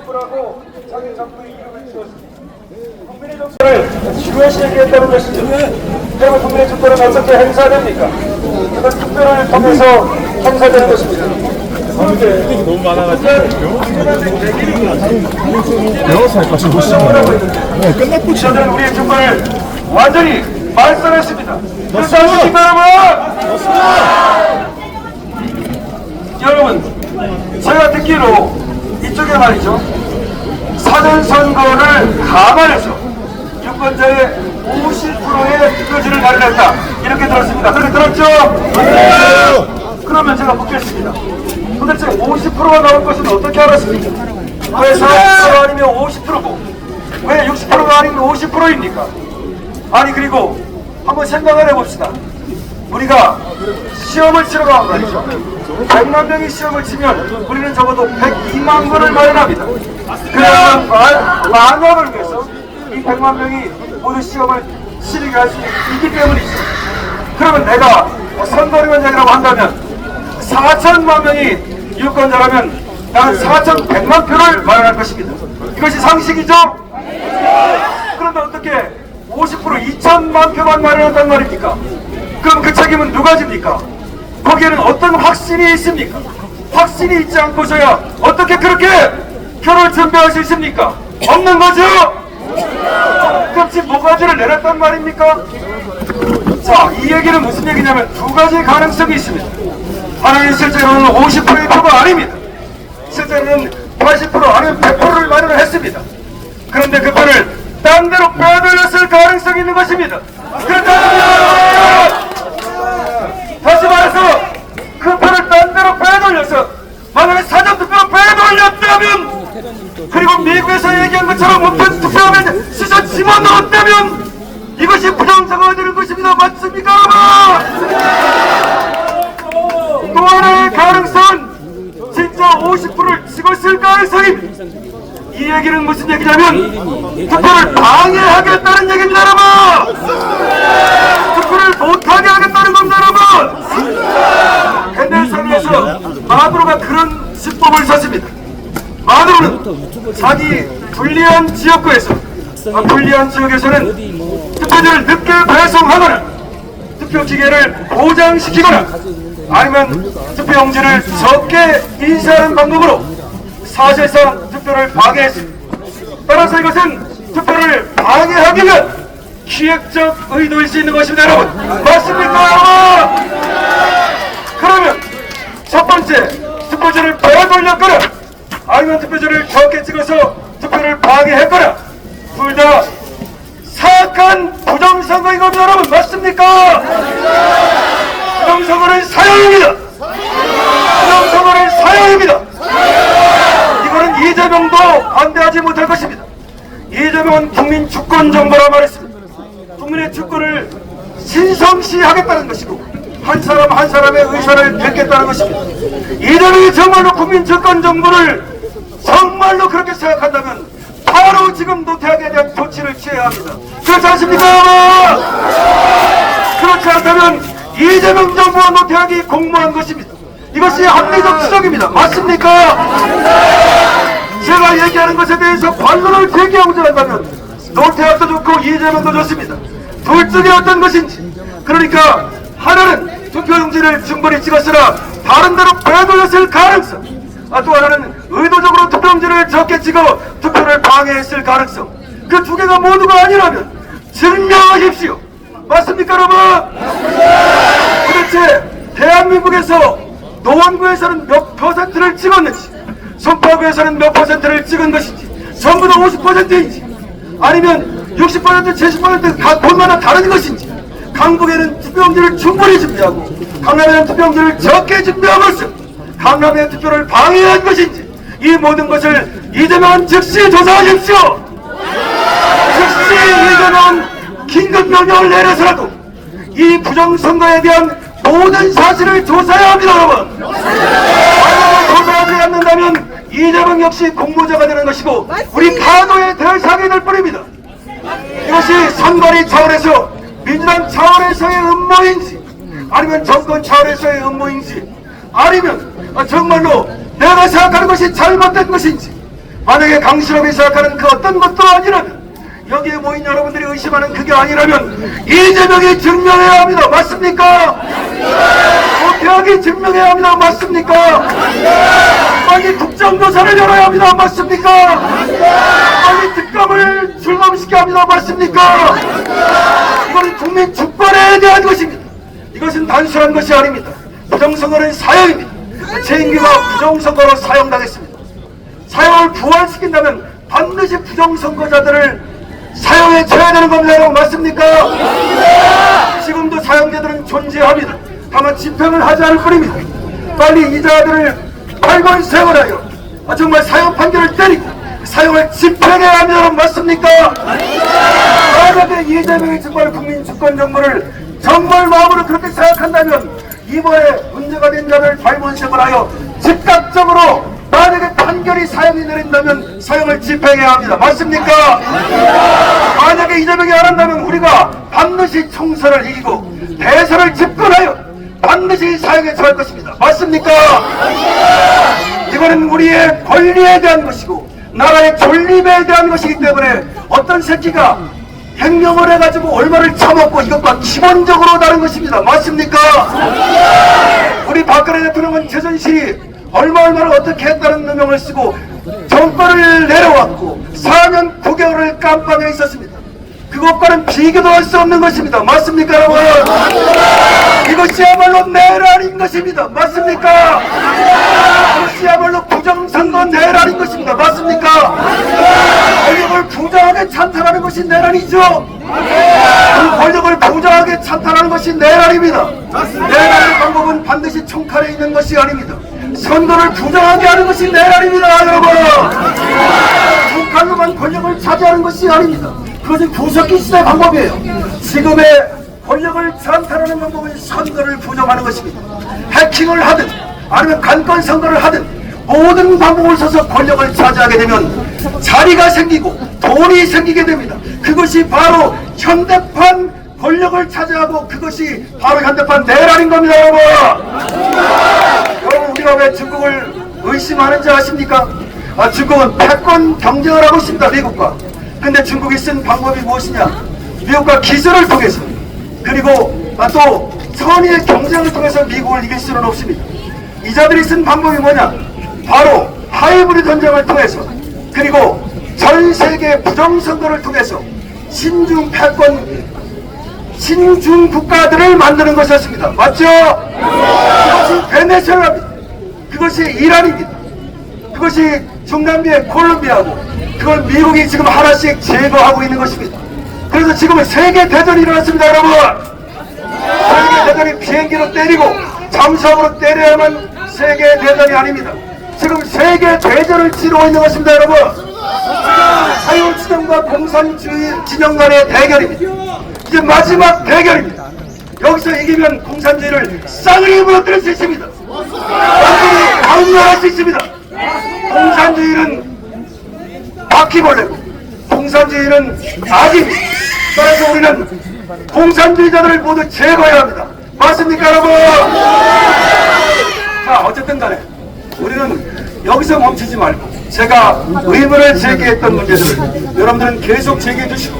정부라고 자기 정부의 이름을 지었습니다. 국민의 정서를 중요시 얘기했다는 것이죠. 그러면 국민의 주권은 어떻게 행사됩니까? 그건 투표를 통해서 행사되는 것입니다. 너무 많아가지고 배워서 할 것을 보시잖아요. 끝났고 저들은 우리의 주권을 완전히 말살했습니다. 그렇지 않습니까, 여러분? 제가 듣기로 이쪽에 말이죠, 사전선거를 감안해서 유권자의 50%의 투표지를 마련했다 이렇게 들었습니다. 그렇게 들었죠? 그러면 제가 묻겠습니다. 도대체 50%가 나올 것은 어떻게 알았습니까? 왜 40% 아니면 50%고 왜 60%가 아니면 50%입니까? 아니, 그리고 한번 생각을 해봅시다. 우리가 시험을 치러 가면 말이죠, 100만 명이 시험을 치면 우리는 적어도 102만 권을 마련합니다. 그러면 만약을 위해서 이 100만 명이 모두 시험을 치르게 할 수 있기 때문이죠. 그러면 내가 선거위원장이라고 한다면 4천만 명이 유권자라면 나는 4,100만 표를 마련할 것입니다. 이것이 상식이죠? 그런데 어떻게 50% 2천만 표만 마련한단 말입니까? 그럼 그 책임은 누가 집니까? 거기에는 어떤 확신이 있습니까? 확신이 있지 않고서야 어떻게 그렇게 표를 준비할 수 있습니까? 없는 거죠? 그럼 지금 뭐가지를 내렸단 말입니까? 자, 이 얘기는 무슨 얘기냐면 두 가지 가능성이 있습니다. 하나는 실제로는 50%의 표가 아닙니다. 실제로는 80% 아니면 100%를 마련을 했습니다. 그런데 그 표를 딴 데로 빼돌렸을 가능성이 있는 것입니다. 그렇다면 다시 말해서 그 표를 딴 데로 빼돌려서 만약에 사전투표로 빼돌렸다면, 그리고 미국에서 얘기한 것처럼 우편 투표하면 시선 집어넣었다면 이것이 부정선거가 되는 것입니다. 맞습니까? 또 하나의 가능성은 진짜 50%를 찍었을 가능성입니다. 이 얘기는 무슨 얘기냐면 투표를 방해하겠다는 얘기입니다, 여러분. 투표를 못하게 하겠다는 겁니다, 여러분. 베네수엘라에서 마두로가 그런 수법을 썼습니다. 마두로는 자기 불리한 지역구에서, 불리한 지역에서는 투표지를 늦게 배송하거나 투표 기계를 고장시키거나 아니면 투표용지를 적게 인쇄하는 방법으로 사실상 투표를 방해했습니다. 따라서 이것은 투표를 방해하기 위한 기획적 의도일 수 있는 것입니다, 여러분. 맞습니까, 여러분? 그러면 첫 번째, 투표지를 빼돌렸거나 아니면 투표지를 적게 찍어서 투표를 방해했거나 둘 다 사악한 부정선거인 겁니다, 여러분. 맞습니까? 부정선거는 사형입니다. 부정선거는 사형입니다. 이거는 이재명도 반대하지 못할 것입니다. 이재명은 국민 주권 정부라 말했습니다. 국민의 주권을 신성시하겠다는 것이고 한 사람 한 사람의 의사를 듣겠다는 것입니다. 이재명이 정말로 국민 주권 정부를 정말로 그렇게 생각한다면 바로 지금 노태악에 대한 조치를 취해야 합니다. 그렇지 않습니까? 그렇지 않다면 이재명 정부와 노태악이 공모한 것입니다. 이것이 합리적 추정입니다. 맞습니까? 제가 얘기하는 것에 대해서 반론을 제기하고자 한다면 노태악도 좋고 이재명도 좋습니다. 둘 중에 어떤 것인지. 그러니까 하나는 투표용지를 충분히 찍었으나 다른 데로 빼돌렸을 가능성, 또 하나는 의도적으로 투표용지를 적게 찍어 투표를 방해했을 가능성. 그 두 개가 모두가 아니라면 증명하십시오. 맞습니까, 여러분? 도대체 대한민국에서 노원구에서는 몇 퍼센트를 찍었는지, 송파구에서는 몇 퍼센트를 찍은 것인지, 전부 다 50%인지 아니면 60%, 70% 각 곳마다 다른 것인지, 강북에는 투표용지를 충분히 준비하고 강남에는 투표용지를 적게 준비함으로써 강남의 투표를 방해한 것인지, 이 모든 것을 이재명은 즉시 조사하십시오. 즉시 이재명은 긴급명령을 내려서라도 이 부정선거에 대한 모든 사실을 조사해야 합니다, 여러분. 만약에 조사하지 않는다면 이재명 역시 공모자가 되는 것이고 우리 파도의 대상이 될 뿐입니다. 이것이 선거리 차원에서 민주당 차원에서의 음모인지 아니면 정권 차원에서의 음모인지 아니면 정말로 내가 생각하는 것이 잘못된 것인지 만약에 강신업이 생각하는 그 어떤 것도 아니라면, 여기에 모인 여러분들이 의심하는 그게 아니라면 이재명이 증명해야 합니다. 맞습니까? 대학이 증명해야 합니다. 맞습니까? 빨리 국정조사를 열어야 합니다. 맞습니까? 빨리 특검을 출범시켜야 합니다. 맞습니까? 이건 국민 주권에 대한 것입니다. 이것은 단순한 것이 아닙니다. 부정선거는 사형입니다. 최인규가 부정선거로 사형당했습니다. 사형을 부활시킨다면 반드시 부정선거자들을 사형에 쳐야 되는 겁니다. 여러분 맞습니까? 지금도 사형자들은 존재합니다. 다만 집행을 하지 않을 뿐입니다. 빨리 이 자들을 발권세원하여 정말 사형 판결을 때리고 사형을 집행해야 합니다. 여러분 맞습니까? 만약에 이재명이 정말 국민 주권 정부를 정말 마음으로 그렇게 생각한다면 이번에 문제가 된 자를 발권세원하여 즉각적으로 만약에 판결이 사형이 내린다면 사형을 집행해야 합니다. 맞습니까? 만약에 이재명이 안 한다면 우리가 반드시 총선을 이기고 대선을 집권하여 반드시 사형에 처할 것입니다. 맞습니까? 이거는 우리의 권리에 대한 것이고 나라의 존립에 대한 것이기 때문에 어떤 새끼가 행령을 해가지고 얼마를 처먹고 이것과 기본적으로 다른 것입니다. 맞습니까? 우리 박근혜 대통령은 최전실이 얼마를 어떻게 했다는 누명을 쓰고 정권을 내려왔고 4년 9개월을 깜빵에 있었습니다. 그것과는 비교도 할 수 없는 것입니다. 맞습니까 여러분? 이것이야말로 내란인 것입니다. 맞습니까? 이것이야말로 부정선거 내란인 것입니다. 맞습니까? 권력을 부정하게 찬탈하는 것이 내란이죠. 그 권력을 부정하게 찬탈하는 것이 내란입니다. 내란의 방법은 반드시 총칼에 있는 것이 아닙니다. 선거를 부정하게 하는 것이 내란입니다. 여러분 총칼로만 권력을 차지하는 것이 아닙니다. 그것은 구석기 시대 방법이에요. 지금의 권력을 찬탈하는 방법은 선거를 부정하는 것입니다. 해킹을 하든 아니면 간권 선거를 하든 모든 방법을 써서 권력을 차지하게 되면 자리가 생기고 돈이 생기게 됩니다. 그것이 바로 현대판 권력을 차지하고 그것이 바로 현대판 내란인 겁니다. 여러분 우리가 왜 중국을 의심하는지 아십니까? 중국은 패권 경쟁을 하고 있습니다. 미국과. 근데 중국이 쓴 방법이 무엇이냐? 미국과 기술을 통해서 그리고 또 선의의 경쟁을 통해서 미국을 이길 수는 없습니다. 이 자들이 쓴 방법이 뭐냐? 바로 하이브리드 전쟁을 통해서 그리고 전 세계 부정선거를 통해서 신중 패권 신중 국가들을 만드는 것이었습니다. 맞죠? 그것이 베네수엘라입니다. 그것이 이란입니다. 그것이 중남미의 콜롬비아고 그걸 미국이 지금 하나씩 제거하고 있는 것입니다. 그래서 지금은 세계대전이 일어났습니다. 여러분 세계대전이 비행기로 때리고 잠수함으로 때려야만 세계대전이 아닙니다. 지금 세계대전을 치르고 있는 것입니다. 여러분 자유진영과 공산주의 진영 간의 대결입니다. 이제 마지막 대결입니다. 여기서 이기면 공산주의를 쌍으리 무너뜨릴 수 있습니다. 완전히 강렬할 수 있습니다. 공산주의는 바퀴벌레고 공산주의는 악입니다. 따라서 우리는 공산주의자들을 모두 제거해야 합니다. 맞습니까 여러분? 자 어쨌든 간에 우리는 여기서 멈추지 말고 제가 의문을 제기했던 문제들을 여러분들은 계속 제기해 주시고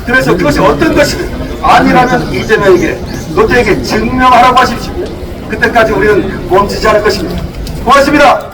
그래서 그것이 어떤 것이든 아니라면 이재명에게 노태에게 증명하라고 하십시오. 그때까지 우리는 멈추지 않을 것입니다. 고맙습니다.